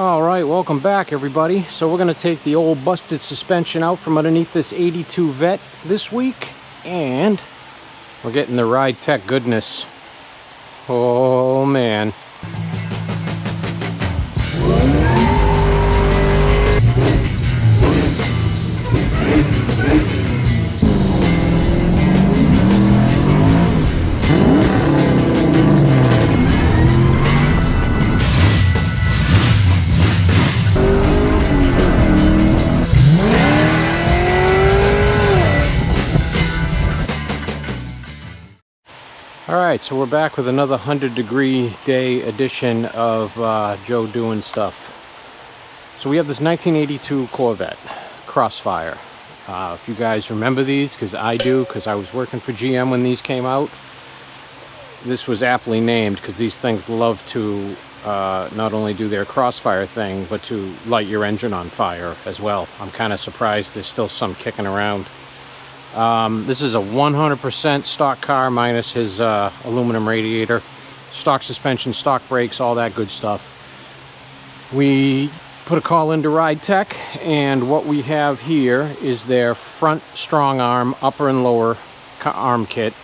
Alright, welcome back everybody. So we're going to take the old busted suspension out from underneath this 82 Vet this week, and we're getting the Ridetech goodness. Oh man. Alright, so we're back with another 100-degree day edition of Joe Doing Stuff. So we have this 1982 Corvette Crossfire. If you guys remember these, because I do, because I was working for GM when these came out. This was aptly named because these things love to not only do their Crossfire thing, but to light your engine on fire as well. I'm kind of surprised there's still some kicking around. This is a 100% stock car minus his aluminum radiator, stock suspension, stock brakes, all that good stuff. We put a call into Ridetech, and what we have here is their front strong arm, upper and lower arm kit.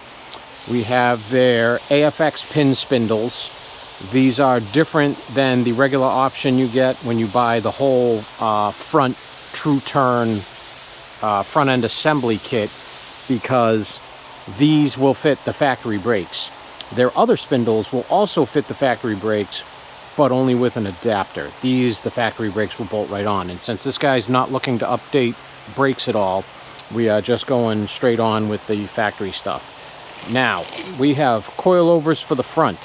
We have their AFX pin spindles. These are different than the regular option you get when you buy the whole front true turn front end assembly kit, because these will fit the factory brakes. Their other spindles will also fit the factory brakes, but only with an adapter. These, the factory brakes will bolt right on. And since this guy's not looking to update brakes at all, we are just going straight on with the factory stuff. Now, we have coilovers for the front.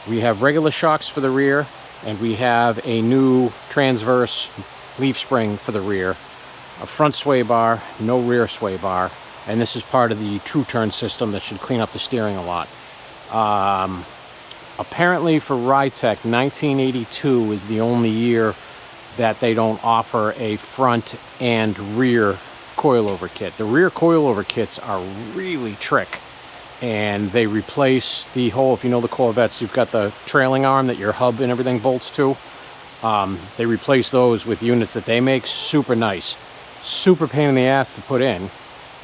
We have regular shocks for the rear, and we have a new transverse leaf spring for the rear. A front sway bar, no rear sway bar, and this is part of the true turn system that should clean up the steering a lot. Apparently for Ridetech, 1982 is the only year that they don't offer a front and rear coilover kit. The rear coilover kits are really trick, and they replace the whole, if you know the Corvettes, you've got the trailing arm that your hub and everything bolts to. They replace those with units that they make. Super nice. Super pain in the ass to put in,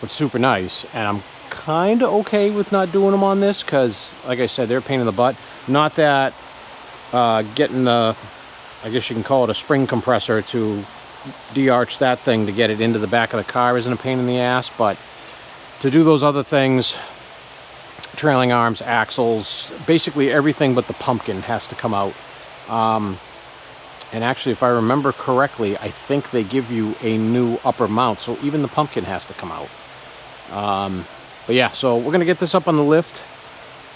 but super nice. And I'm kind of okay with not doing them on this because, like I said, they're a pain in the butt. Not that getting the, I guess you can call it a spring compressor to de-arch that thing to get it into the back of the car isn't a pain in the ass, but to do those other things, trailing arms, axles, basically everything but the pumpkin has to come out. And actually, if I remember correctly, I think they give you a new upper mount, so even the pumpkin has to come out. But yeah, so we're going to get this up on the lift,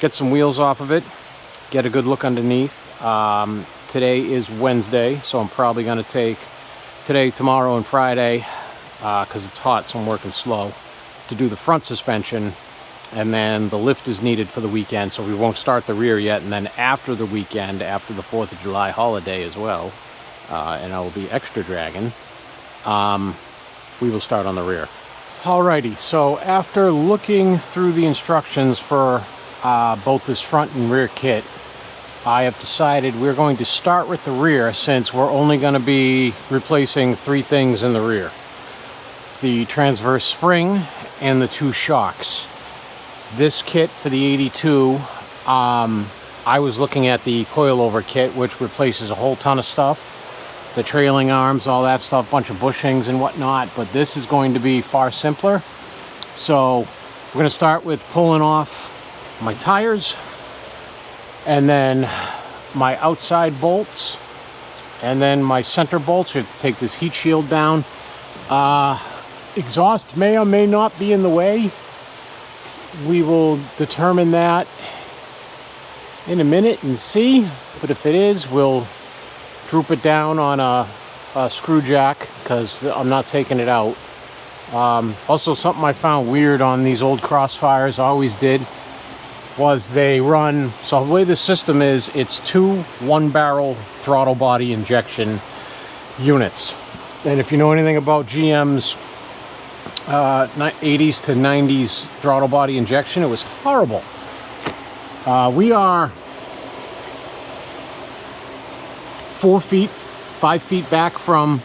get some wheels off of it, get a good look underneath. Today is Wednesday, so I'm probably going to take today, tomorrow, and Friday, because it's hot, so I'm working slow, to do the front suspension. And then the lift is needed for the weekend, so we won't start the rear yet. And then after the weekend, after the 4th of July holiday as well, and I will be extra dragging, we will start on the rear. Alrighty, so after looking through the instructions for both this front and rear kit, I have decided we're going to start with the rear, since we're only going to be replacing 3 things in the rear: the transverse spring and the 2 shocks. This kit for the 82, I was looking at the coilover kit, which replaces a whole ton of stuff. The trailing arms, all that stuff, bunch of bushings and whatnot, but this is going to be far simpler. So we're going to start with pulling off my tires, and then my outside bolts, and then my center bolts. We have to take this heat shield down. Exhaust may or may not be in the way. We will determine that in a minute and see, but if it is, we'll droop it down on a screw jack, because I'm not taking it out. Also, something I found weird on these old Crossfires, always did, was they run, so the way this system is, it's 2 one-barrel throttle body injection units. And if you know anything about GM's 80s to 90s throttle body injection, it was horrible. We are 4 feet 5 feet back from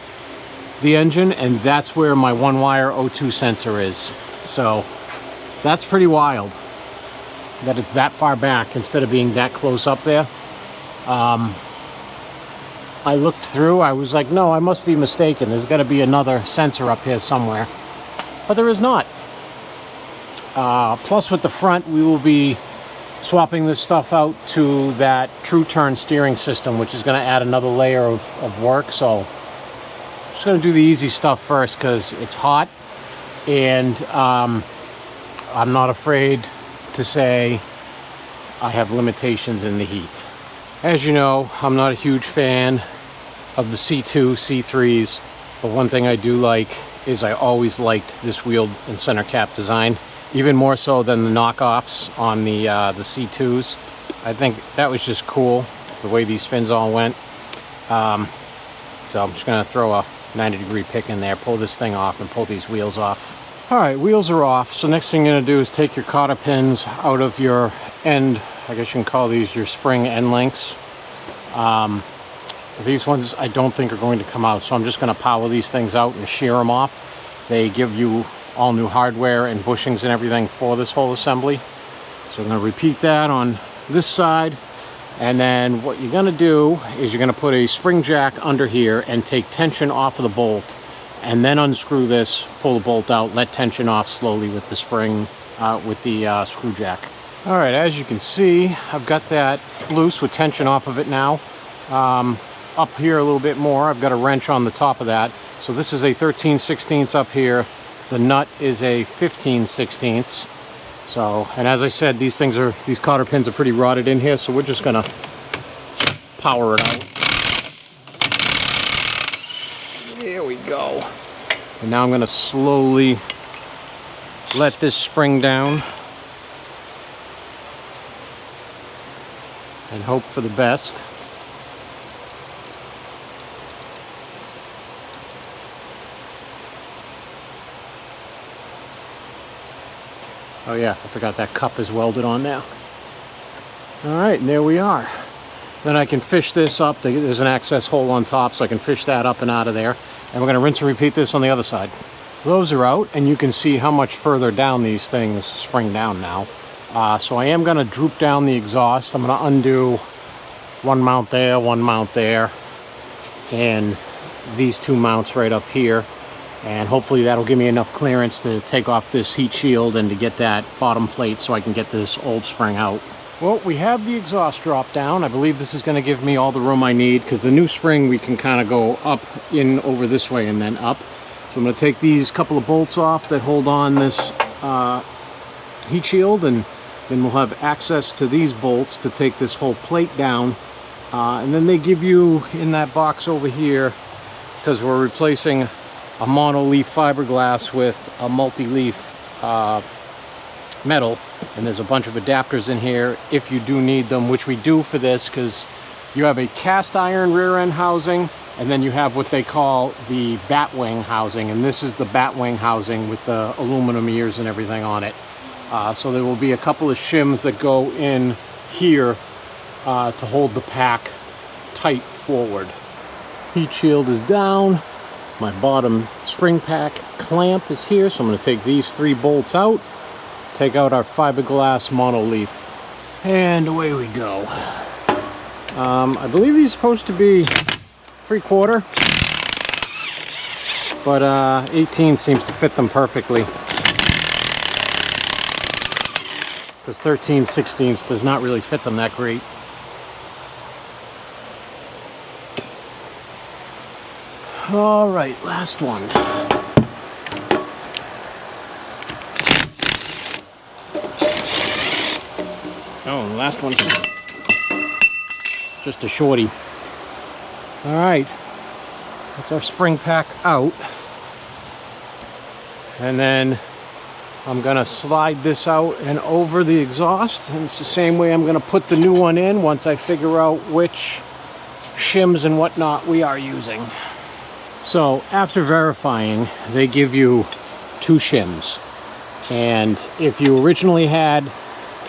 the engine, and that's where my one-wire O2 sensor is. So that's pretty wild that it's that far back instead of being that close up there. I looked through, I was like, no, I must be mistaken. There's got to be another sensor up here somewhere, but there is not. Plus with the front, we will be swapping this stuff out to that true turn steering system, which is going to add another layer of work. So I'm just going to do the easy stuff first because it's hot, and I'm not afraid to say I have limitations in the heat. As you know, I'm not a huge fan of the C2, C3s, but one thing I do like is I always liked this wheel and center cap design, even more so than the knockoffs on the C2s. I think that was just cool, the way these fins all went. So I'm just gonna throw a 90-degree pick in there, pull this thing off, and pull these wheels off. All right, wheels are off. So next thing you're gonna do is take your cotter pins out of your end, I guess you can call these your spring end links. These ones I don't think are going to come out, so I'm just gonna power these things out and shear them off. They give you all new hardware and bushings and everything for this whole assembly. So I'm gonna repeat that on this side. And then what you're gonna do is you're gonna put a spring jack under here and take tension off of the bolt, and then unscrew this, pull the bolt out, let tension off slowly with the spring, with the screw jack. All right, as you can see, I've got that loose with tension off of it now. Up here a little bit more, I've got a wrench on the top of that. So this is a 13/16 up here. The nut is a 15/16. So, and as I said, these cotter pins are pretty rotted in here, so we're just gonna power it out. There we go. And now I'm gonna slowly let this spring down and hope for the best. Oh yeah, I forgot that cup is welded on now. All right, and there we are. Then I can fish this up. There's an access hole on top, so I can fish that up and out of there. And we're gonna rinse and repeat this on the other side. Those are out, and you can see how much further down these things spring down now. So I am gonna droop down the exhaust. I'm gonna undo one mount there, and these two mounts right up here. And hopefully that'll give me enough clearance to take off this heat shield and to get that bottom plate so I can get this old spring out. Well, we have the exhaust drop down. I believe this is going to give me all the room I need, because the new spring we can kind of go up, in, over this way, and then up. So I'm going to take these couple of bolts off that hold on this heat shield, and then we'll have access to these bolts to take this whole plate down. And then they give you in that box over here, because we're replacing a mono-leaf fiberglass with a multi-leaf metal, and there's a bunch of adapters in here if you do need them, which we do for this, because you have a cast iron rear end housing, and then you have what they call the bat wing housing, and this is the bat wing housing with the aluminum ears and everything on it. So there will be a couple of shims that go in here to hold the pack tight forward. Heat shield is down. My bottom spring pack clamp is here, so I'm going to take these 3 bolts out, take out our fiberglass monoleaf, and away we go. I believe these are supposed to be 3/4, but 18 seems to fit them perfectly, because 13/16 does not really fit them that great. All right, last one. Oh, the last one. Just a shorty. All right, that's our spring pack out. And then I'm gonna slide this out and over the exhaust. And it's the same way I'm gonna put the new one in once I figure out which shims and whatnot we are using. So after verifying, they give you 2 shims. And if you originally had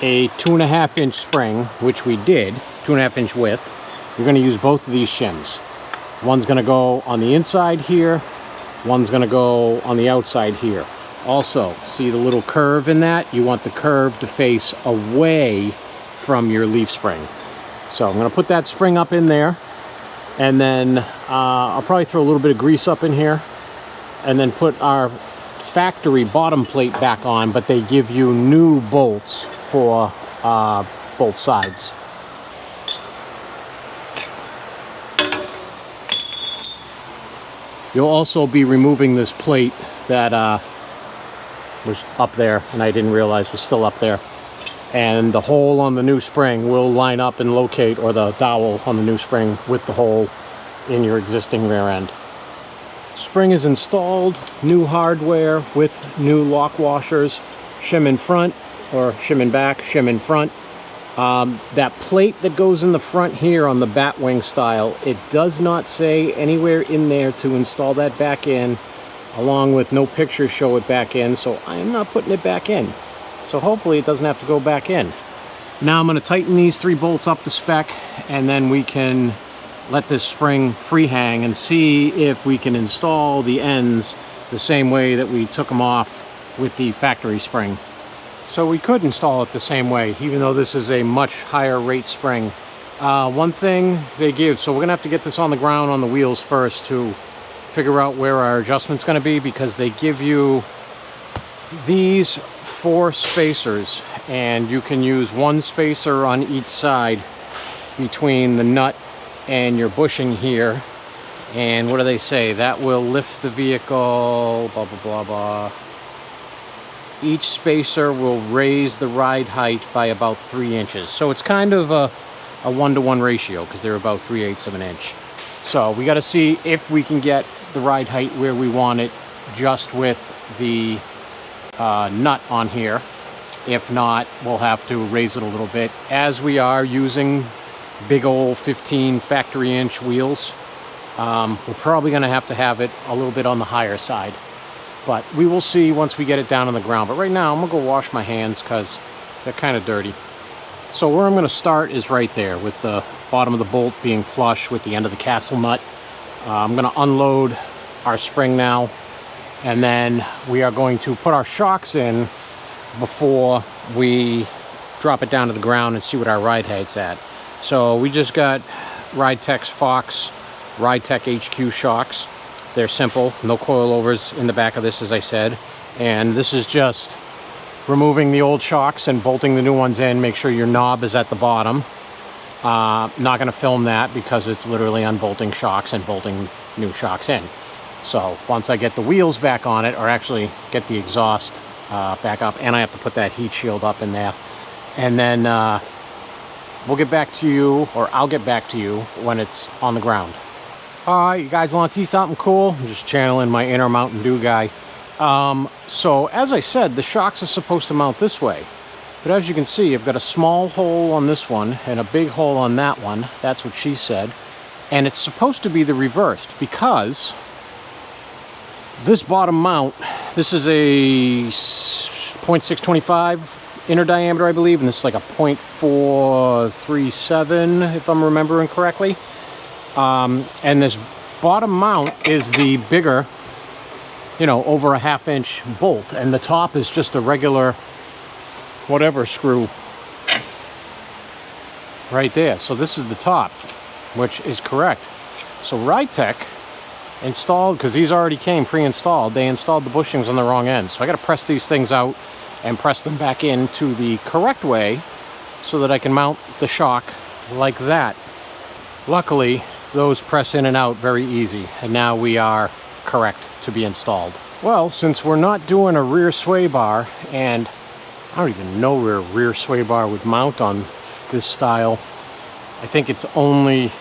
a 2.5-inch spring, which we did, 2.5-inch width, you're going to use both of these shims. One's going to go on the inside here, one's going to go on the outside here. Also, see the little curve in that? You want the curve to face away from your leaf spring. So I'm going to put that spring up in there, and then I'll probably throw a little bit of grease up in here, and then put our factory bottom plate back on, but they give you new bolts for both sides. You'll also be removing this plate that was up there and I didn't realize was still up there. And the hole on the new spring will line up and locate, or the dowel on the new spring, with the hole in your existing rear end. Spring is installed, new hardware with new lock washers, shim in front, or shim in back, shim in front. That plate that goes in the front here on the Batwing style, it does not say anywhere in there to install that back in, along with no pictures show it back in, so I am not putting it back in. So hopefully it doesn't have to go back in. Now I'm going to tighten these 3 bolts up to spec, and then we can let this spring free hang and see if we can install the ends the same way that we took them off with the factory spring. So we could install it the same way, even though this is a much higher rate spring. One thing they give, so we're gonna have to get this on the ground on the wheels first to figure out where our adjustment's gonna be, because they give you these 4 spacers, and you can use 1 spacer on each side between the nut and your bushing here. And what do they say? That will lift the vehicle, blah, blah, blah, blah. Each spacer will raise the ride height by about 3 inches. So it's kind of a 1-to-1 ratio, because they're about 3/8 of an inch. So we got to see if we can get the ride height where we want it just with the nut on here. If not, we'll have to raise it a little bit. As we are using big old 15 factory inch wheels, we're probably going to have it a little bit on the higher side. But we will see once we get it down on the ground. But right now, I'm going to go wash my hands because they're kind of dirty. So where I'm going to start is right there, with the bottom of the bolt being flush with the end of the castle nut. I'm going to unload our spring now, and then we are going to put our shocks in before we drop it down to the ground and see what our ride height's at. So we just got Ridetech's Fox Ridetech HQ shocks. They're simple, no coilovers in the back of this, as I said. And this is just removing the old shocks and bolting the new ones in. Make sure your knob is at the bottom. Not going to film that because it's literally unbolting shocks and bolting new shocks in. So once I get the wheels back on it, or actually get the exhaust back up, and I have to put that heat shield up in there, and then we'll get back to you, or I'll get back to you when it's on the ground. Alright, you guys want to see something cool? I'm just channeling my inner Mountain Dew guy. So as I said, the shocks are supposed to mount this way. But as you can see, I've got a small hole on this one and a big hole on that one. That's what she said. And it's supposed to be the reversed, because this bottom mount, this is a 0.625 inner diameter, I believe, and this is like a 0.437, if I'm remembering correctly. And this bottom mount is the bigger, you know, over a 1/2 inch bolt, and the top is just a regular whatever screw right there. So this is the top, which is correct. So Ridetech installed, because these already came pre-installed, they installed the bushings on the wrong end. So I got to press these things out and press them back into the correct way so that I can mount the shock like that. Luckily, those press in and out very easy, and now we are correct to be installed. Well, since we're not doing a rear sway bar, and I don't even know where a rear sway bar would mount on this style. I think it's only,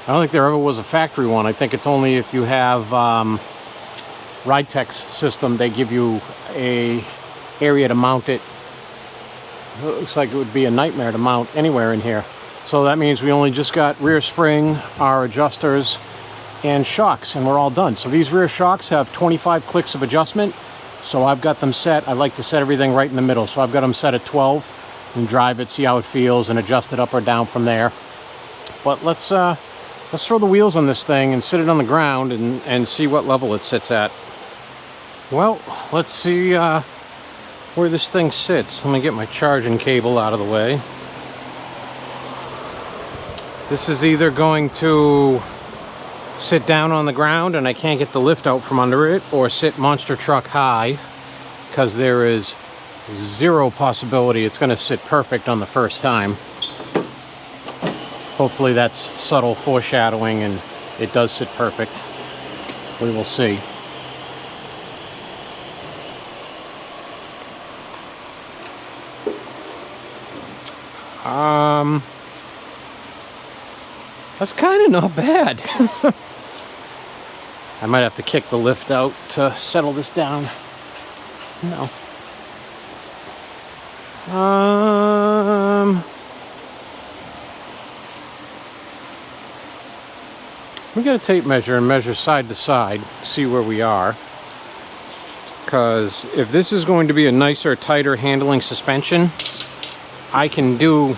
I don't think there ever was a factory one. I think it's only if you have Ridetech's system, they give you a area to mount it. It looks like it would be a nightmare to mount anywhere in here. So that means we only just got rear spring, our adjusters, and shocks, and we're all done. So these rear shocks have 25 clicks of adjustment. So I've got them set. I like to set everything right in the middle. So I've got them set at 12 and drive it, see how it feels, and adjust it up or down from there. But let's let's throw the wheels on this thing and sit it on the ground and see what level it sits at. Well, let's see where this thing sits. Let me get my charging cable out of the way. This is either going to sit down on the ground and I can't get the lift out from under it, or sit monster truck high, because there is zero possibility it's going to sit perfect on the first time. Hopefully that's subtle foreshadowing and it does sit perfect. We will see. That's kind of not bad. I might have to kick the lift out to settle this down. No. We get a tape measure and measure side to side, see where we are. Because if this is going to be a nicer, tighter handling suspension, I can do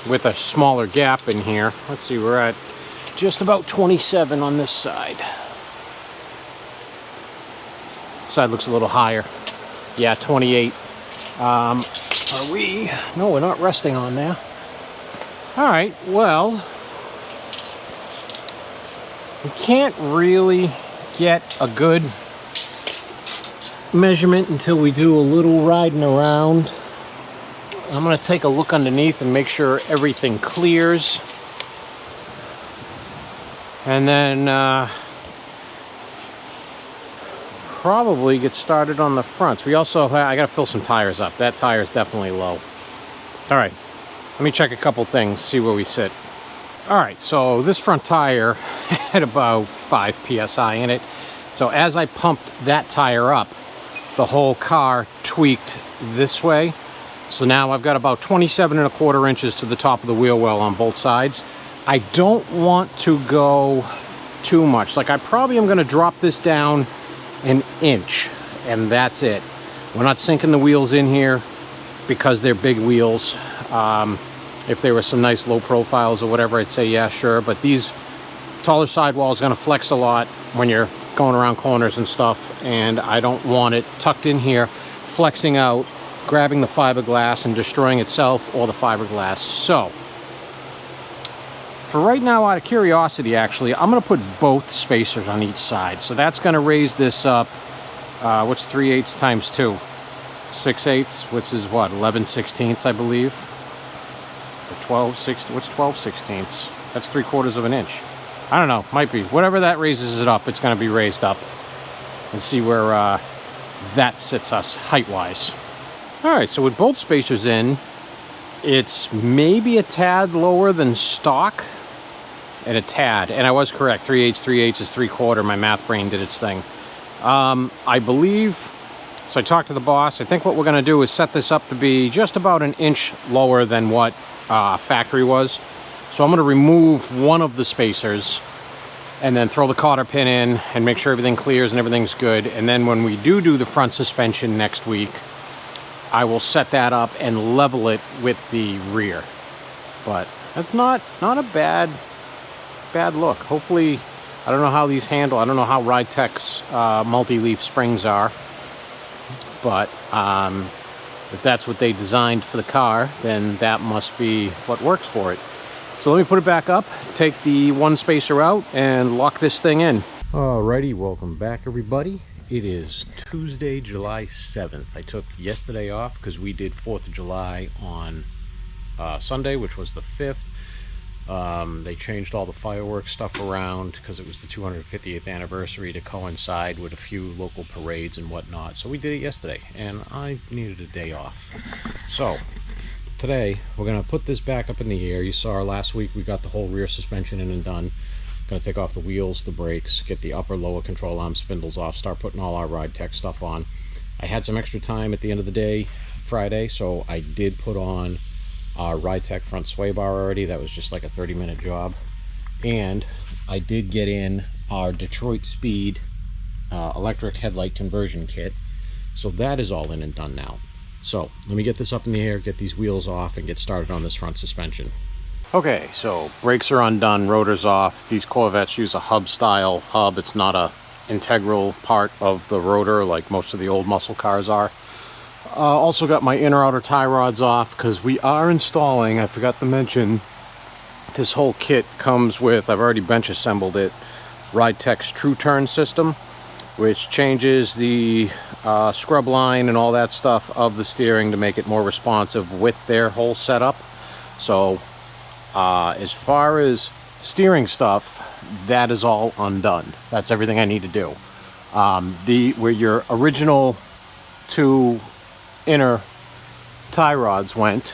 with a smaller gap in here. Let's see, we're at just about 27 on this side. This side looks a little higher. Yeah, 28. Are we? No, we're not resting on there. All right, well, we can't really get a good measurement until we do a little riding around. I'm going to take a look underneath and make sure everything clears. And then probably get started on the fronts. We also have, I got to fill some tires up. That tire is definitely low. All right, let me check a couple things, see where we sit. All right, so this front tire had about 5 psi in it. So as I pumped that tire up, the whole car tweaked this way. So now I've got about 27¼ inches to the top of the wheel well on both sides. I don't want to go too much. Like, I probably am going to drop this down an inch, and that's it. We're not sinking the wheels in here because they're big wheels. If they were some nice low profiles or whatever, I'd say yeah, sure. But these taller sidewalls are going to flex a lot when you're going around corners and stuff, and I don't want it tucked in here, flexing out, grabbing the fiberglass and destroying itself or the fiberglass. So for right now, out of curiosity, actually, I'm going to put both spacers on each side. So that's going to raise this up. What's 3/8 times 2? 6/8, which is what, 11/16, I believe. Or 12/16. What's 12/16? That's 3/4 of an inch. I don't know, might be. Whatever that raises it up, it's going to be raised up. And see where that sits us height-wise. All right, so with both spacers in, it's maybe a tad lower than stock, and a tad. And I was correct, 3/8 is 3/4. My math brain did its thing. I believe, so I talked to the boss. I think what we're going to do is set this up to be just about an inch lower than what factory was. So I'm going to remove one of the spacers and then throw the cotter pin in and make sure everything clears and everything's good. And then when we do the front suspension next week, I will set that up and level it with the rear. But that's not a bad look. Hopefully, I don't know how these handle. I don't know how Ridetech's multi-leaf springs are. But if that's what they designed for the car, then that must be what works for it. So let me put it back up, take the one spacer out, and lock this thing in. Alrighty, welcome back everybody. It is Tuesday, July 7th. I took yesterday off because we did 4th of July on Sunday, which was the 5th. They changed all the fireworks stuff around because it was the 250th anniversary to coincide with a few local parades and whatnot. So we did it yesterday, and I needed a day off. So today we're going to put this back up in the air. You saw last week we got the whole rear suspension in and done. Going to take off the wheels, the brakes, get the upper lower control arm spindles off, start putting all our Ridetech stuff on. I had some extra time at the end of the day Friday, so I did put on our Ridetech front sway bar already. That was just like a 30-minute job. And I did get in our Detroit Speed electric headlight conversion kit. So that is all in and done now. So let me get this up in the air, get these wheels off, and get started on this front suspension. Okay, so brakes are undone, rotor's off. These Corvettes use a hub style hub. It's not a integral part of the rotor like most of the old muscle cars are. Also got my inner outer tie rods off because we are installing, I forgot to mention, this whole kit comes with, I've already bench assembled it, Ridetech's True Turn system, which changes the scrub line and all that stuff of the steering to make it more responsive with their whole setup. So as far as steering stuff, that is all undone. That's everything I need to do. Where your original two inner tie rods went,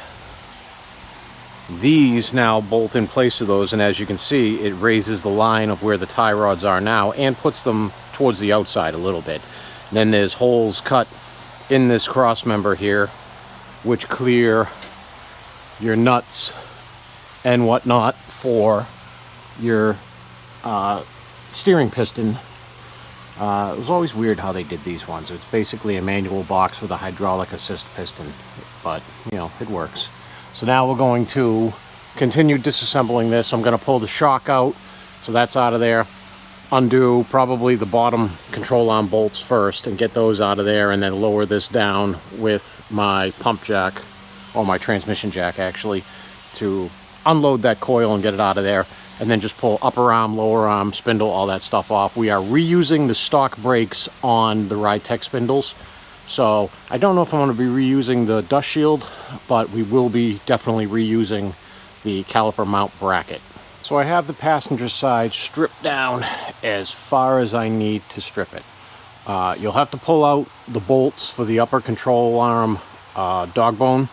these now bolt in place of those, and as you can see, it raises the line of where the tie rods are now and puts them towards the outside a little bit. And then there's holes cut in this cross member here which clear your nuts and whatnot for your steering piston. It was always weird how they did these ones. It's basically a manual box with a hydraulic assist piston, but you know, it works. So now we're going to continue disassembling this. I'm going to pull the shock out, so that's out of there. Undo probably the bottom control arm bolts first and get those out of there, and then lower this down with my pump jack, or my transmission jack actually, to unload that coil and get it out of there, and then just pull upper arm, lower arm, spindle, all that stuff off. We are reusing the stock brakes on the Ridetech spindles. So I don't know if I'm going to be reusing the dust shield, but we will be definitely reusing the caliper mount bracket. So I have the passenger side stripped down as far as I need to strip it. You'll have to pull out the bolts for the upper control arm dog bone,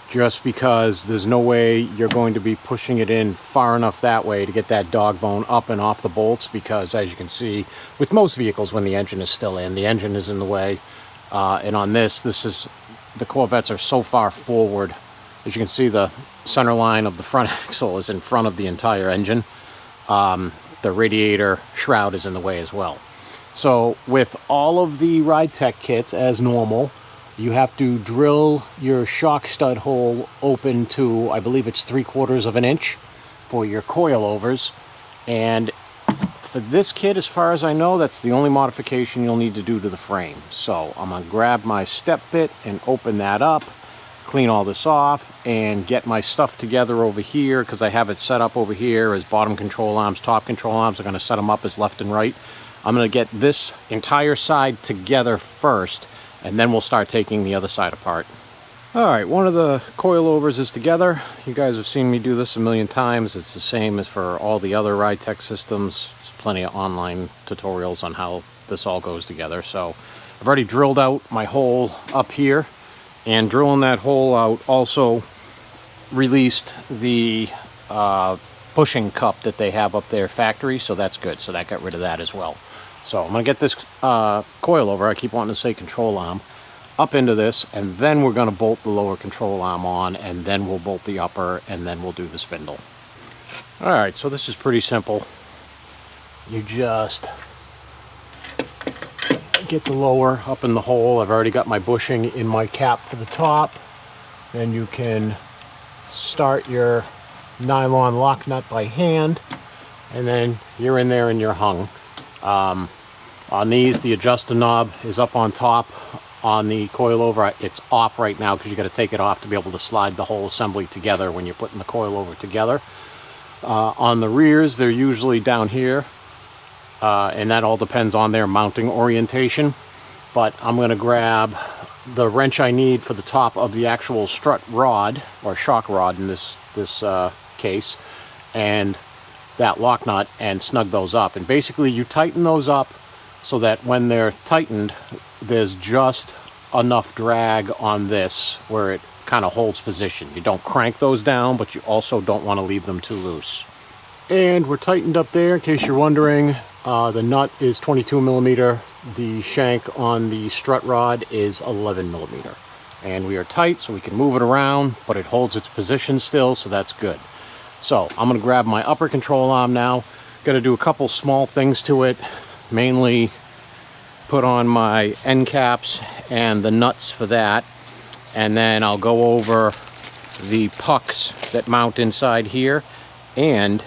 just because there's no way you're going to be pushing it in far enough that way to get that dog bone up and off the bolts, because as you can see, with most vehicles, when the engine is still in, the engine is in the way. And on this is, the Corvettes are so far forward. As you can see, the center line of the front axle is in front of the entire engine. The radiator shroud is in the way as well. So with all of the Ridetech kits, as normal, you have to drill your shock stud hole open to, I believe it's 3/4 of an inch for your coilovers. And for this kit, as far as I know, that's the only modification you'll need to do to the frame. So I'm gonna grab my step bit and open that up, clean all this off, and get my stuff together over here, because I have it set up over here as bottom control arms, top control arms. I'm gonna set them up as left and right. I'm gonna get this entire side together first, and then we'll start taking the other side apart. All right, one of the coilovers is together. You guys have seen me do this a million times. It's the same as for all the other Ridetech systems. There's plenty of online tutorials on how this all goes together. So I've already drilled out my hole up here, and drilling that hole out also released the pushing cup that they have up there factory, so that's good. So that got rid of that as well. So I'm gonna get this coilover, I keep wanting to say control arm, up into this, and then we're gonna bolt the lower control arm on, and then we'll bolt the upper, and then we'll do the spindle. All right, so this is pretty simple. You just get the lower up in the hole. I've already got my bushing in my cap for the top. Then you can start your nylon lock nut by hand, and then you're in there and you're hung. On these, the adjuster knob is up on top. On the coilover, it's off right now because you got to take it off to be able to slide the whole assembly together when you're putting the coilover together. On the rears, they're usually down here, and that all depends on their mounting orientation. But I'm going to grab the wrench I need for the top of the actual strut rod, or shock rod in this case, and that lock nut, and snug those up. And basically you tighten those up so that when they're tightened, there's just enough drag on this where it kind of holds position. You don't crank those down, but you also don't want to leave them too loose. And we're tightened up there, in case you're wondering. The nut is 22 millimeter. The shank on the strut rod is 11 millimeter. And we are tight so we can move it around, but it holds its position still, so that's good. So I'm going to grab my upper control arm now. Got to do a couple small things to it, mainly put on my end caps and the nuts for that, and then I'll go over the pucks that mount inside here, and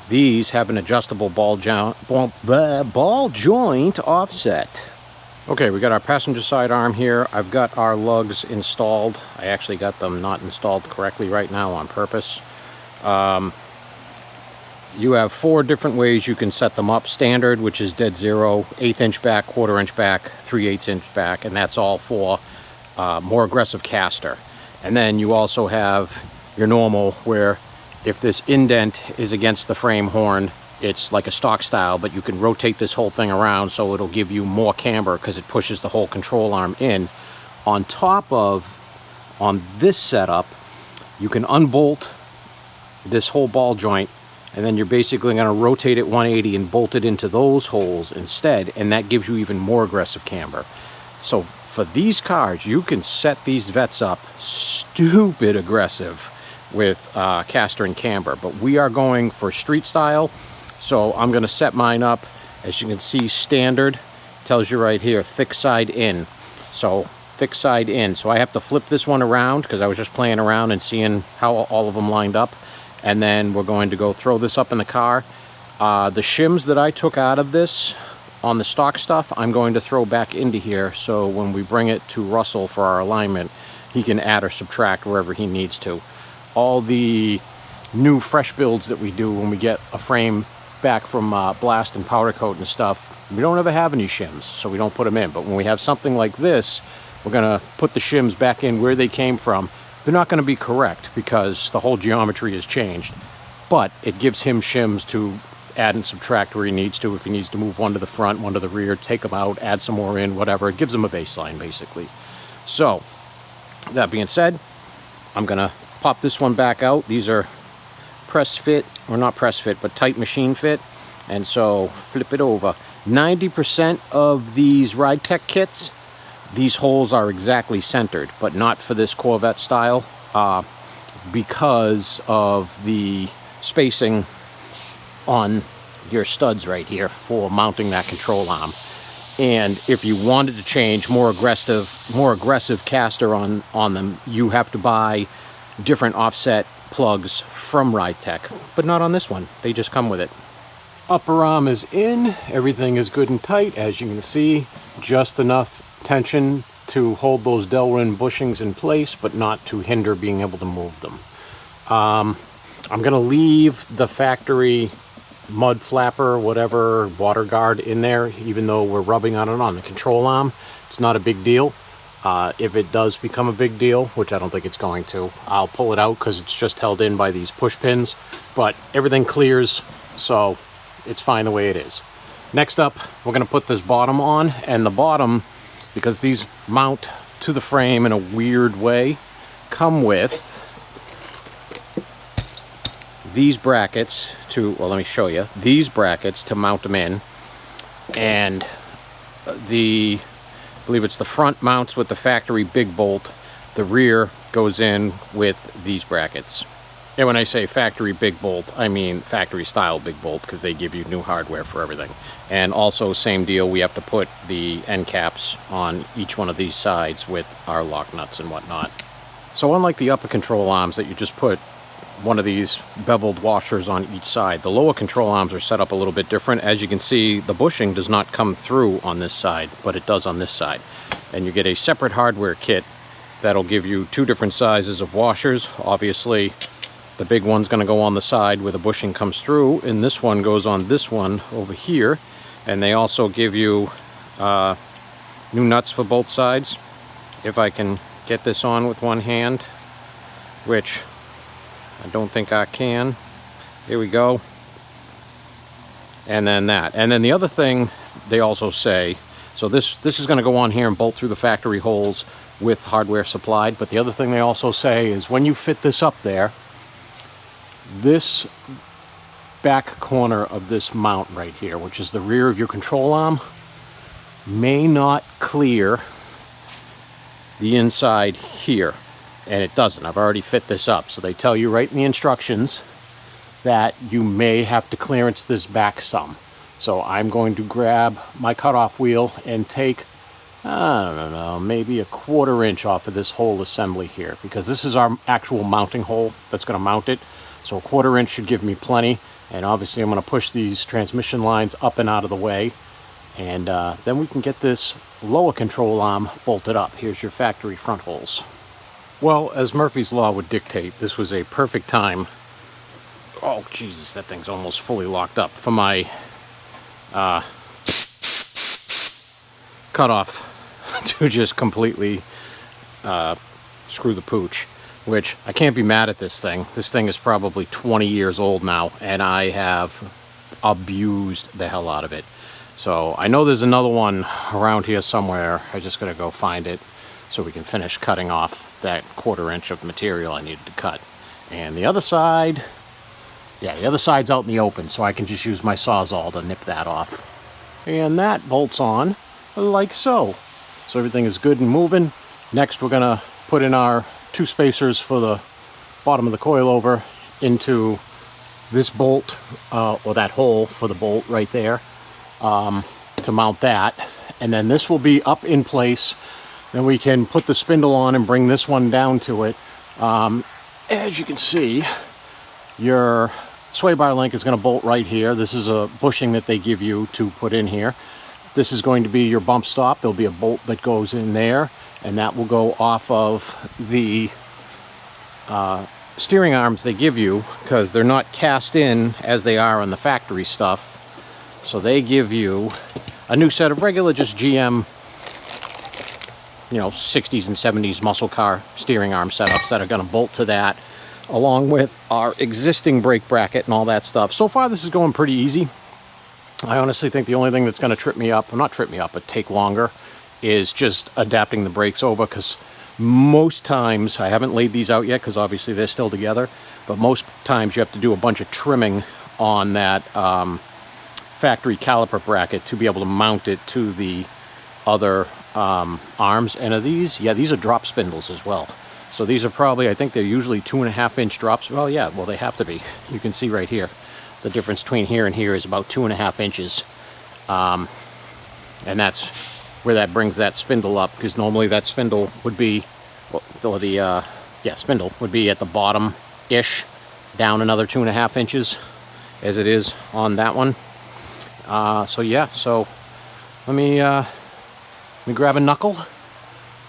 these have an adjustable ball joint offset. Okay, we got our passenger side arm here. I've got our lugs installed. I actually got them not installed correctly right now on purpose. You have 4 different ways you can set them up. Standard, which is dead zero, 1/8 inch back, 1/4 inch back, 3/8 inch back, and that's all for more aggressive caster. And then you also have your normal, where if this indent is against the frame horn, it's like a stock style, but you can rotate this whole thing around so it'll give you more camber because it pushes the whole control arm in. On top of, on this setup, you can unbolt this whole ball joint, and then you're basically going to rotate it 180 and bolt it into those holes instead, and that gives you even more aggressive camber. So for these cars, you can set these Vettes up stupid aggressive with caster and camber, but we are going for street style. So I'm going to set mine up, as you can see, standard. Tells you right here, thick side in. So thick side in. So I have to flip this one around because I was just playing around and seeing how all of them lined up. And then we're going to go throw this up in the car. The shims that I took out of this on the stock stuff, I'm going to throw back into here. So when we bring it to Russell for our alignment, he can add or subtract wherever he needs to. All the new fresh builds that we do when we get a frame back from blast and powder coat and stuff, we don't ever have any shims, so we don't put them in. But when we have something like this, we're going to put the shims back in where they came from. They're not going to be correct because the whole geometry has changed, but it gives him shims to add and subtract where he needs to. If he needs to move one to the front, one to the rear, take them out, add some more in, whatever. It gives him a baseline, basically. So that being said, I'm going to pop this one back out. These are press fit, or not press fit, but tight machine fit. And so flip it over. 90% of these Ridetech kits, these holes are exactly centered, but not for this Corvette style because of the spacing on your studs right here for mounting that control arm. And if you wanted to change more aggressive caster on them, you have to buy different offset plugs from Ridetech, but not on this one. They just come with it. Upper arm is in, everything is good and tight, as you can see, just enough tension to hold those Delrin bushings in place, but not to hinder being able to move them. I'm going to leave the factory mud flapper, whatever, water guard in there, even though we're rubbing on it on the control arm. It's not a big deal. If it does become a big deal, which I don't think it's going to, I'll pull it out because it's just held in by these push pins, but everything clears, so it's fine the way it is. Next up, we're going to put this bottom on, and the bottom, because these mount to the frame in a weird way, come with these brackets to, well, let me show you, these brackets to mount them in, and I believe it's the front mounts with the factory big bolt, the rear goes in with these brackets. And when I say factory big bolt, I mean factory style big bolt, because they give you new hardware for everything. And also, same deal, we have to put the end caps on each one of these sides with our lock nuts and whatnot. So unlike the upper control arms that you just put one of these beveled washers on each side, the lower control arms are set up a little bit different. As you can see, the bushing does not come through on this side, but it does on this side. And you get a separate hardware kit that'll give you 2 different sizes of washers. Obviously, the big one's going to go on the side where the bushing comes through, and this one goes on this one over here. And they also give you new nuts for both sides. If I can get this on with one hand, which I don't think I can. Here we go. And then that. And then the other thing they also say, so this is going to go on here and bolt through the factory holes with hardware supplied. But the other thing they also say is when you fit this up there, this back corner of this mount right here, which is the rear of your control arm, may not clear the inside here. And it doesn't. I've already fit this up. So they tell you right in the instructions that you may have to clearance this back some. So I'm going to grab my cutoff wheel and take I don't know, maybe a 1/4 inch off of this whole assembly here, because this is our actual mounting hole that's going to mount it. So a 1/4 inch should give me plenty. And obviously I'm going to push these transmission lines up and out of the way. And then we can get this lower control arm bolted up. Here's your factory front holes. Well, as Murphy's Law would dictate, this was a perfect time. Oh, Jesus, that thing's almost fully locked up for my cutoff to just completely screw the pooch, which I can't be mad at this thing. This thing is probably 20 years old now, and I have abused the hell out of it. So I know there's another one around here somewhere. I just gotta go find it so we can finish cutting off that 1/4 inch of material I needed to cut. And the other side, yeah, the other side's out in the open, so I can just use my Sawzall to nip that off. And that bolts on like so. So everything is good and moving. Next, we're gonna put in our 2 spacers for the bottom of the coilover into this bolt, or that hole for the bolt right there, to mount that. And then this will be up in place. Then we can put the spindle on and bring this one down to it. As you can see, your sway bar link is going to bolt right here. This is a bushing that they give you to put in here. This is going to be your bump stop. There'll be a bolt that goes in there, and that will go off of the steering arms they give you, because they're not cast in as they are on the factory stuff. So they give you a new set of regular, just GM, you know, 60s and 70s muscle car steering arm setups that are going to bolt to that, along with our existing brake bracket and all that stuff. So far, this is going pretty easy. I honestly think the only thing that's going to trip me up, well, not trip me up, but take longer, is just adapting the brakes over, because most times, I haven't laid these out yet because obviously they're still together, but most times you have to do a bunch of trimming on that factory caliper bracket to be able to mount it to the other arms. And are these? Yeah, these are drop spindles as well. So these are probably, I think they're usually 2.5 inch drops. Well, yeah, well, they have to be. You can see right here, the difference between here and here is about 2.5 inches. And that's where that brings that spindle up, because normally that spindle would be, or the spindle would be at the bottom-ish, down another 2.5 inches, as it is on that one. So yeah, so let me grab a knuckle.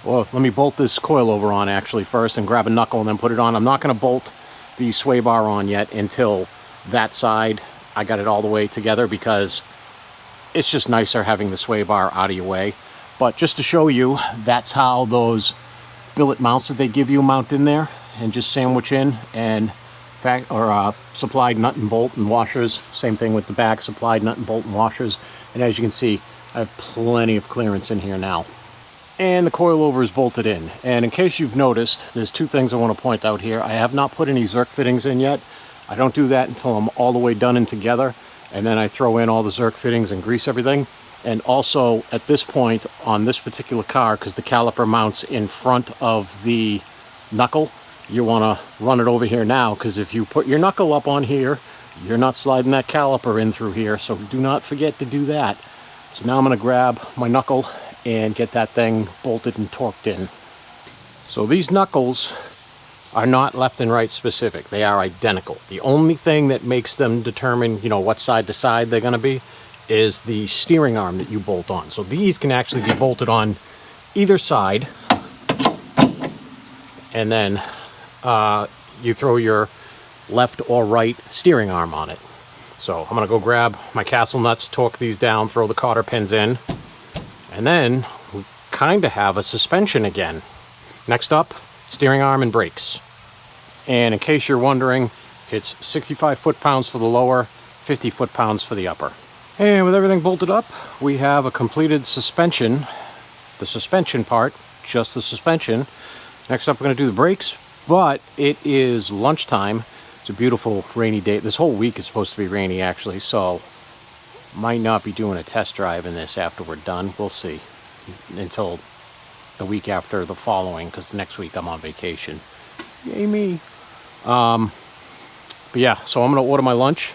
Well, let me bolt this coilover on actually first, and grab a knuckle and then put it on. I'm not going to bolt the sway bar on yet until that side I got it all the way together, because it's just nicer having the sway bar out of your way. But just to show you, that's how those billet mounts that they give you mount in there, and just sandwich in, and supplied nut and bolt and washers. Same thing with the back, supplied nut and bolt and washers. And as you can see, I have plenty of clearance in here now. And the coilover is bolted in. And in case you've noticed, there's 2 things I want to point out here. I have not put any Zerk fittings in yet. I don't do that until I'm all the way done and together, and then I throw in all the Zerk fittings and grease everything. And also at this point on this particular car, because the caliper mounts in front of the knuckle, you want to run it over here now, because if you put your knuckle up on here, you're not sliding that caliper in through here, so do not forget to do that. So now I'm going to grab my knuckle and get that thing bolted and torqued in. So these knuckles are not left and right specific. They are identical. The only thing that makes them determine, you know, what side to side they're going to be is the steering arm that you bolt on. So these can actually be bolted on either side, and then you throw your left or right steering arm on it. So I'm going to go grab my castle nuts, torque these down, throw the cotter pins in, and then we kind of have a suspension again. Next up, steering arm and brakes. And in case you're wondering, it's 65 foot-pounds for the lower, 50 foot-pounds for the upper. And with everything bolted up, we have a completed suspension. The suspension part, just the suspension. Next up, we're going to do the brakes, but it is lunchtime. It's a beautiful rainy day. This whole week is supposed to be rainy, actually, so might not be doing a test drive in this after we're done. We'll see. Until the week after the following, because the next week I'm on vacation. Yay me. But yeah, so I'm going to order my lunch,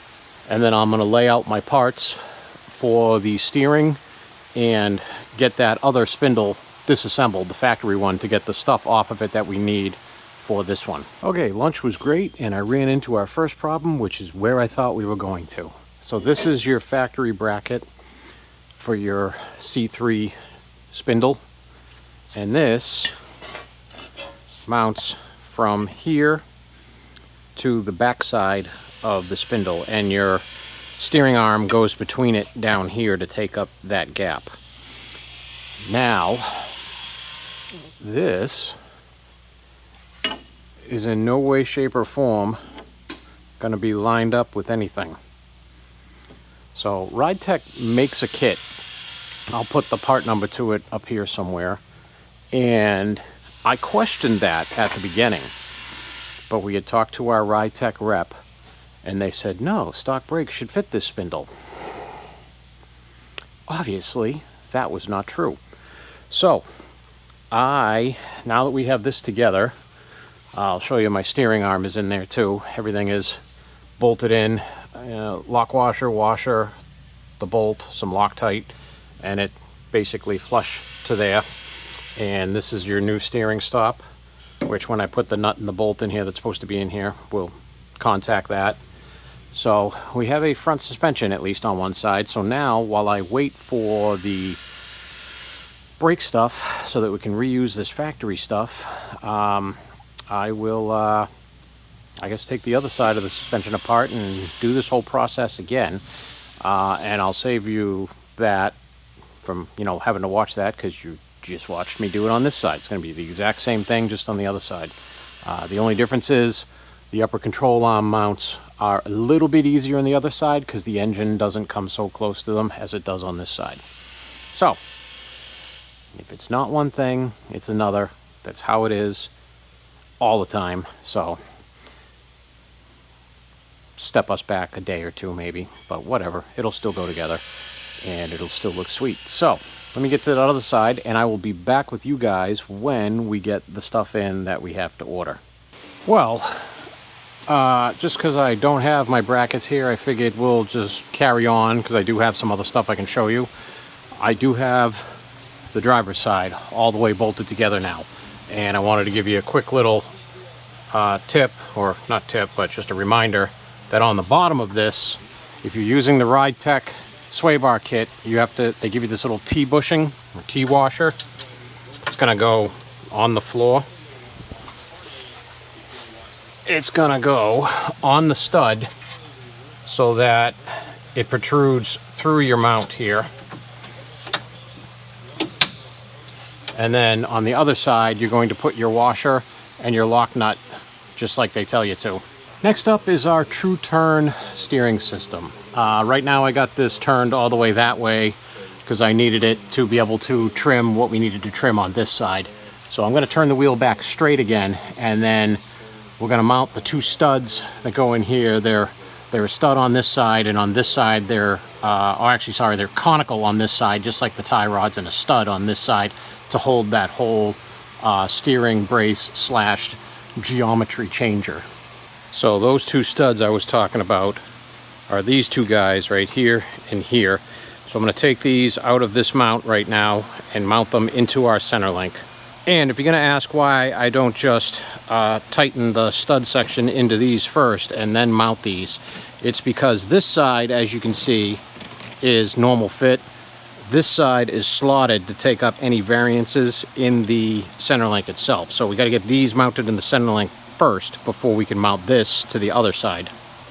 and then I'm going to lay out my parts for the steering and get that other spindle disassembled, the factory one, to get the stuff off of it that we need for this one. Okay, lunch was great, and I ran into our first problem, which is where I thought we were going to. So this is your factory bracket for your C3 spindle, and this mounts from here to the back side of the spindle, and your steering arm goes between it down here to take up that gap. Now, this is in no way, shape, or form going to be lined up with anything. So Ridetech makes a kit. I'll put the part number to it up here somewhere. And I questioned that at the beginning, but we had talked to our Ridetech rep, and they said, no, stock brakes should fit this spindle. Obviously, that was not true. So, now that we have this together, I'll show you my steering arm is in there too. Everything is bolted in, lock washer, the bolt, some Loctite, and it basically flush to there. And this is your new steering stop, which when I put the nut and the bolt in here that's supposed to be in here, we'll contact that. So we have a front suspension at least on one side. So now while I wait for the brake stuff so that we can reuse this factory stuff, I will, I guess, take the other side of the suspension apart and do this whole process again. And I'll save you that from, having to watch that, because you just watched me do it on this side. It's going to be the exact same thing, just on the other side. The only difference is the upper control arm mounts are a little bit easier on the other side because the engine doesn't come so close to them as it does on this side. So, if it's not one thing, it's another. That's how it is all the time. So step us back a day or two maybe, but whatever, it'll still go together and it'll still look sweet. So let me get to that other side, and I will be back with you guys when we get the stuff in that we have to order. Well, just because I don't have my brackets here, I figured we'll just carry on because I do have some other stuff I can show you. I do have the driver's side all the way bolted together now, and I wanted to give you a quick little tip, or not tip, but just a reminder that on the bottom of this, if you're using the Ridetech sway bar kit, they give you this little T-bushing or T-washer. It's gonna go on the floor. It's gonna go on the stud so that it protrudes through your mount here. And then on the other side, you're going to put your washer and your lock nut just like they tell you to. Next up is our true turn steering system. Right now I got this turned all the way that way because I needed it to be able to trim what we needed to trim on this side. So I'm going to turn the wheel back straight again, and then we're going to mount the two studs that go in here. They're a stud on this side, and on this side they're conical on this side, just like the tie rods, and a stud on this side to hold that whole steering brace slash geometry changer. So those two studs I was talking about are these two guys right here and here. So I'm going to take these out of this mount right now and mount them into our center link. And if you're going to ask why I don't just tighten the stud section into these first and then mount these, it's because this side, as you can see, is normal fit. This side is slotted to take up any variances in the center link itself. So we got to get these mounted in the center link first before we can mount this to the other side.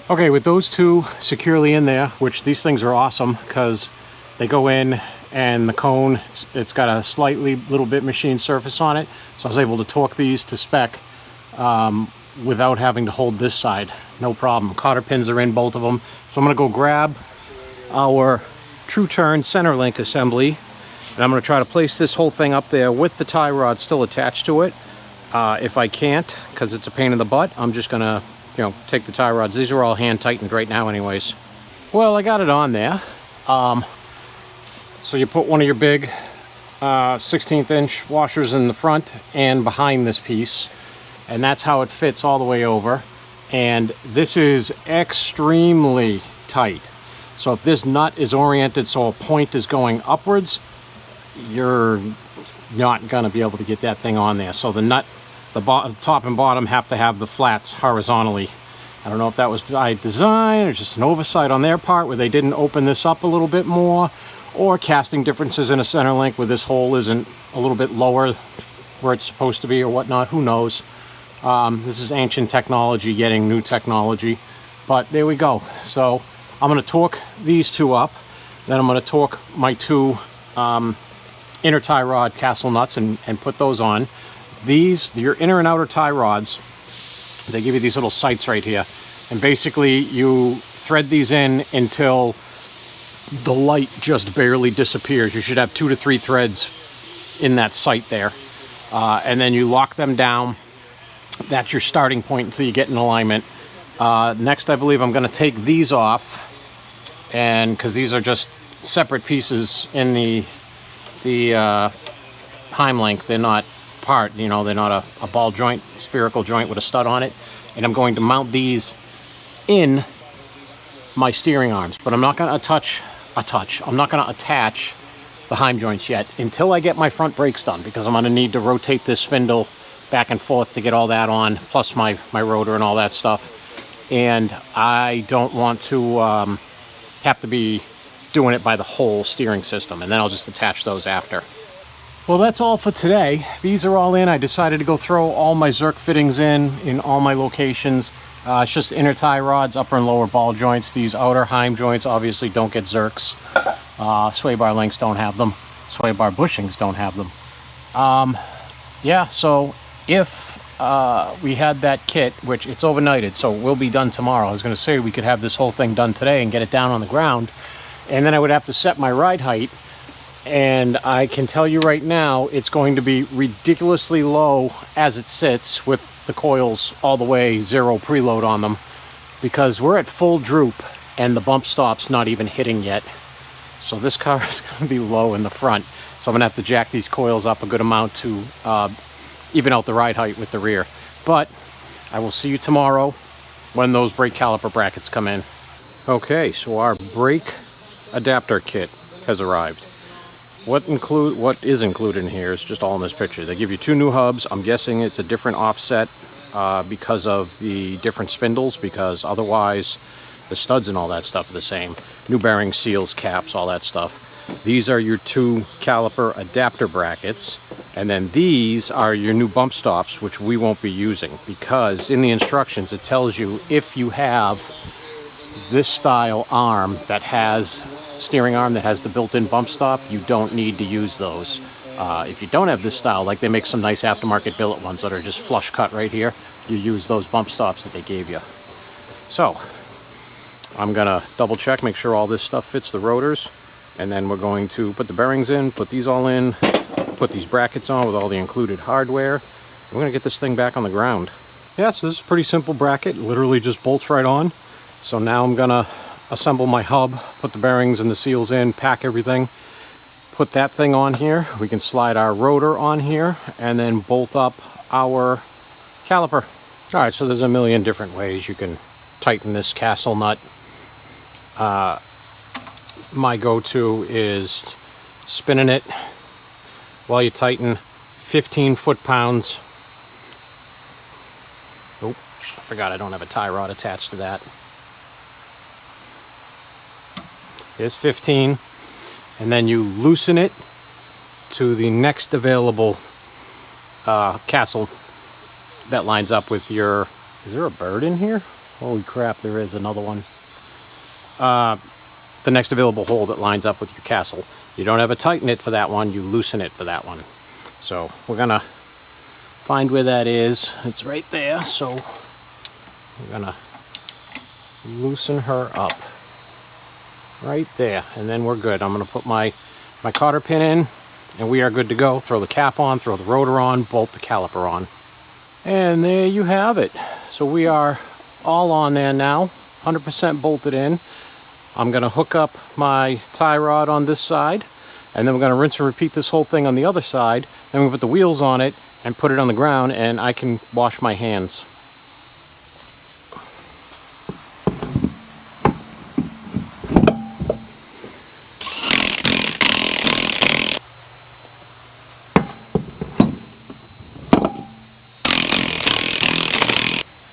Okay, with those two securely in there, which these things are awesome because they go in and the cone, it's got a slightly little bit machined surface on it. So I was able to torque these to spec without having to hold this side. No problem. Cotter pins are in both of them. So I'm going to go grab our true turn center link assembly, and I'm going to try to place this whole thing up there with the tie rod still attached to it. If I can't, because it's a pain in the butt, I'm just going to take the tie rods. These are all hand tightened right now anyways. Well, I got it on there. So you put one of your big 16th inch washers in the front and behind this piece, and that's how it fits all the way over. And this is extremely tight. So if this nut is oriented so a point is going upwards, you're not going to be able to get that thing on there. So the nut, the top and bottom have to have the flats horizontally. I don't know if that was by design or just an oversight on their part where they didn't open this up a little bit more, or casting differences in a center link where this hole isn't a little bit lower where it's supposed to be or whatnot. Who knows? This is ancient technology getting new technology, but there we go. So I'm going to torque these two up, then I'm going to torque my two inner tie rod castle nuts and put those on. These, your inner and outer tie rods, they give you these little sights right here, and basically you thread these in until the light just barely disappears. You should have 2 to 3 threads in that sight there, and then you lock them down. That's your starting point until you get in alignment. Next, I believe I'm going to take these off, and because these are just separate pieces in the Heim link, they're not part, you know, they're not a ball joint, spherical joint with a stud on it. And I'm going to mount these in my steering arms, but I'm not going to I'm not going to attach the Heim joints yet until I get my front brakes done, because I'm going to need to rotate this spindle back and forth to get all that on, plus my rotor and all that stuff. And I don't want to have to be doing it by the whole steering system, and then I'll just attach those after. Well, that's all for today. These are all in. I decided to go throw all my Zerk fittings in all my locations. It's just inner tie rods, upper and lower ball joints. These outer Heim joints obviously don't get Zerks. Sway bar links don't have them. Sway bar bushings don't have them. Yeah, so if we had that kit, which it's overnighted, so it will be done tomorrow. I was going to say we could have this whole thing done today and get it down on the ground, and then I would have to set my ride height. And I can tell you right now, it's going to be ridiculously low as it sits with the coils all the way zero preload on them, because we're at full droop and the bump stop's not even hitting yet. So this car is going to be low in the front. So I'm going to have to jack these coils up a good amount to even out the ride height with the rear. But I will see you tomorrow when those brake caliper brackets come in. Okay, so our brake adapter kit has arrived. What is included in here is just all in this picture. They give you 2 new hubs. I'm guessing it's a different offset because of the different spindles, because otherwise the studs and all that stuff are the same. New bearings, seals, caps, all that stuff. These are your 2 caliper adapter brackets, and then these are your new bump stops, which we won't be using, because in the instructions it tells you if you have this style arm that has steering arm that has the built-in bump stop, you don't need to use those. If you don't have this style, like they make some nice aftermarket billet ones that are just flush cut right here, you use those bump stops that they gave you. So I'm gonna double check, make sure all this stuff fits the rotors, and then we're going to put the bearings in, put these all in, put these brackets on with all the included hardware. We're gonna get this thing back on the ground. Yeah, so this is a pretty simple bracket, literally just bolts right on. So now I'm gonna assemble my hub, put the bearings and the seals in, pack everything, put that thing on here. We can slide our rotor on here and then bolt up our caliper. All right, so there's a million different ways you can tighten this castle nut. My go-to is spinning it while you tighten 15 foot-pounds. Oh, I forgot I don't have a tie rod attached to that. Here's 15, and then you loosen it to the next available castle that lines up with your... Is there a bird in here? Holy crap, there is another one. The next available hole that lines up with your castle. You don't have to tighten it for that one, you loosen it for that one. So we're gonna find where that is. It's right there, so we're gonna loosen her up. Right there, and then we're good. I'm going to put my cotter pin in, and we are good to go. Throw the cap on, throw the rotor on, bolt the caliper on. And there you have it. So we are all on there now, 100% bolted in. I'm going to hook up my tie rod on this side, and then we're going to rinse and repeat this whole thing on the other side. Then we put the wheels on it and put it on the ground, and I can wash my hands.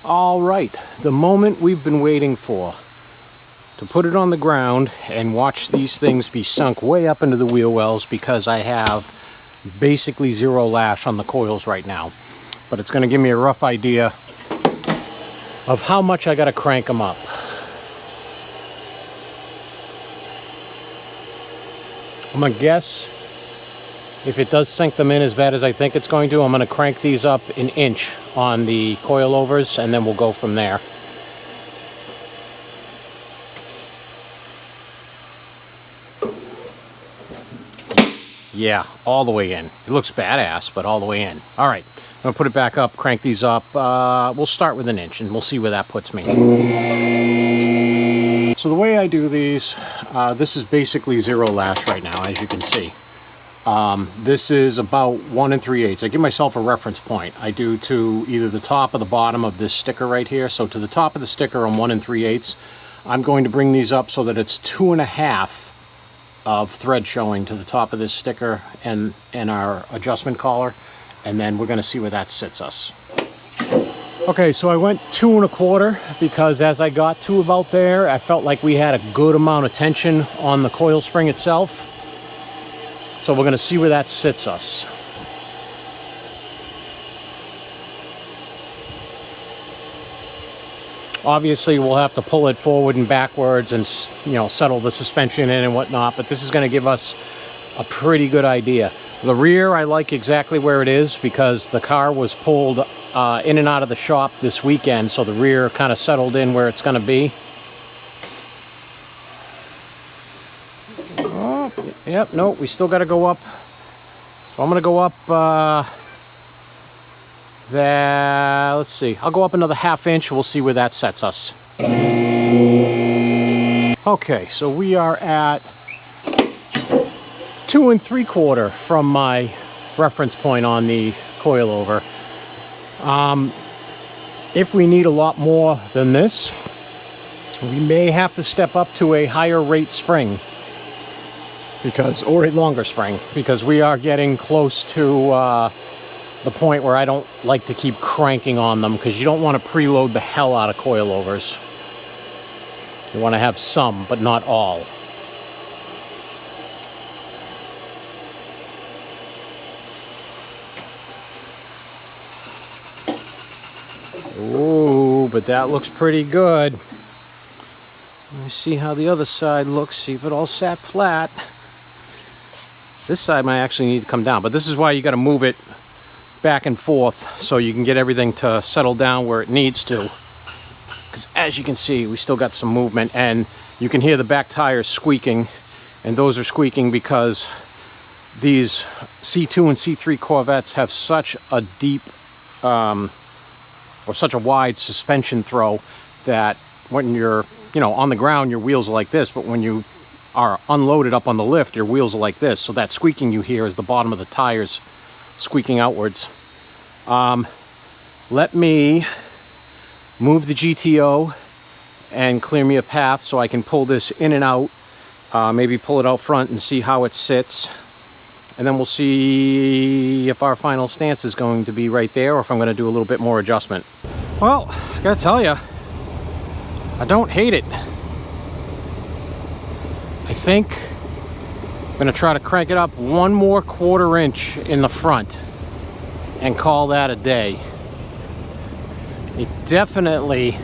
All right, the moment we've been waiting for, to put it on the ground and watch these things be sunk way up into the wheel wells, because I have basically zero lash on the coils right now. But it's going to give me a rough idea of how much I got to crank them up. I'm going to guess if it does sink them in as bad as I think it's going to, I'm going to crank these up an inch on the coilovers, and then we'll go from there. Yeah, all the way in. It looks badass, but all the way in. All right, I'm going to put it back up, crank these up. We'll start with an inch, and we'll see where that puts me. So the way I do these, this is basically zero lash right now, as you can see. This is about 1 3/8. I give myself a reference point. I do to either the top or the bottom of this sticker right here. So to the top of the sticker on 1 3/8. I'm going to bring these up so that it's 2 1/2 of thread showing to the top of this sticker and our adjustment collar, and then we're going to see where that sits us. Okay, so I went 2 1/4 because as I got to about there, I felt like we had a good amount of tension on the coil spring itself. So we're going to see where that sits us. Obviously, we'll have to pull it forward and backwards and, you know, settle the suspension in and whatnot, but this is going to give us a pretty good idea. The rear, I like exactly where it is because the car was pulled in and out of the shop this weekend, so the rear kind of settled in where it's going to be. Oh, yep, no, we still got to go up. So I'm going to go up let's see, I'll go up another 1/2 inch. We'll see where that sets us. Okay, so we are at 2 3/4 from my reference point on the coilover. If we need a lot more than this, we may have to step up to a higher rate spring, or a longer spring, because we are getting close to the point where I don't like to keep cranking on them, because you don't want to preload the hell out of coilovers. You want to have some, but not all. Ooh, but that looks pretty good. Let me see how the other side looks, see if it all sat flat. This side might actually need to come down, but this is why you got to move it back and forth so you can get everything to settle down where it needs to. Because as you can see, we still got some movement, and you can hear the back tires squeaking, and those are squeaking because these C2 and C3 Corvettes have such a deep or such a wide suspension throw that when you're, you know, on the ground, your wheels are like this, but when you are unloaded up on the lift, your wheels are like this. So that squeaking you hear is the bottom of the tires squeaking outwards. Let me move the GTO and clear me a path so I can pull this in and out, maybe pull it out front and see how it sits, and then we'll see if our final stance is going to be right there or if I'm going to do a little bit more adjustment. Well, I gotta tell you, I don't hate it. I think I'm going to try to crank it up 1 more 1/4 inch in the front and call that a day. It definitely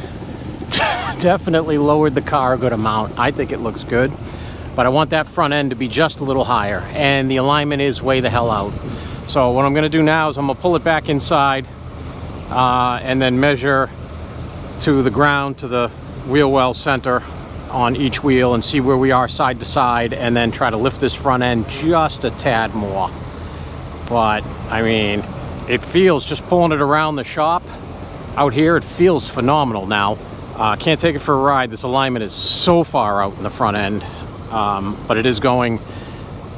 lowered the car a good amount. I think it looks good, but I want that front end to be just a little higher, and the alignment is way the hell out. So what I'm going to do now is I'm going to pull it back inside and then measure to the ground, to the wheel well center on each wheel, and see where we are side to side, and then try to lift this front end just a tad more. But I mean, it feels, just pulling it around the shop out here, it feels phenomenal now. Can't take it for a ride. This alignment is so far out in the front end, but it is going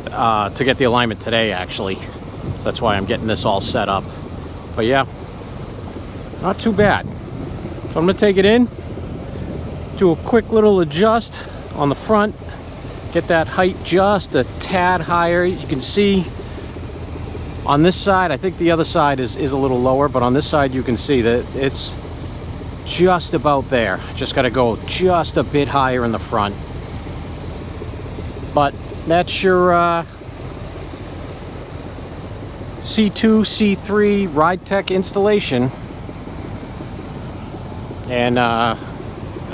to get the alignment today actually, so that's why I'm getting this all set up. But yeah, not too bad. So I'm gonna take it in, do a quick little adjust on the front, get that height just a tad higher. You can see on this side, I think the other side is a little lower, but on this side you can see that it's just about there. Just got to go just a bit higher in the front. But that's your C2, C3 Ridetech installation. And I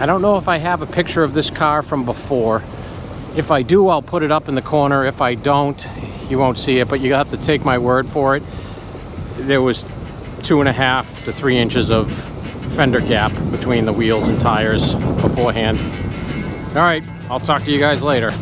don't know if I have a picture of this car from before. If I do, I'll put it up in the corner. If I don't, you won't see it, but you have to take my word for it. There was 2.5 to 3 inches of fender gap between the wheels and tires beforehand. All right, I'll talk to you guys later.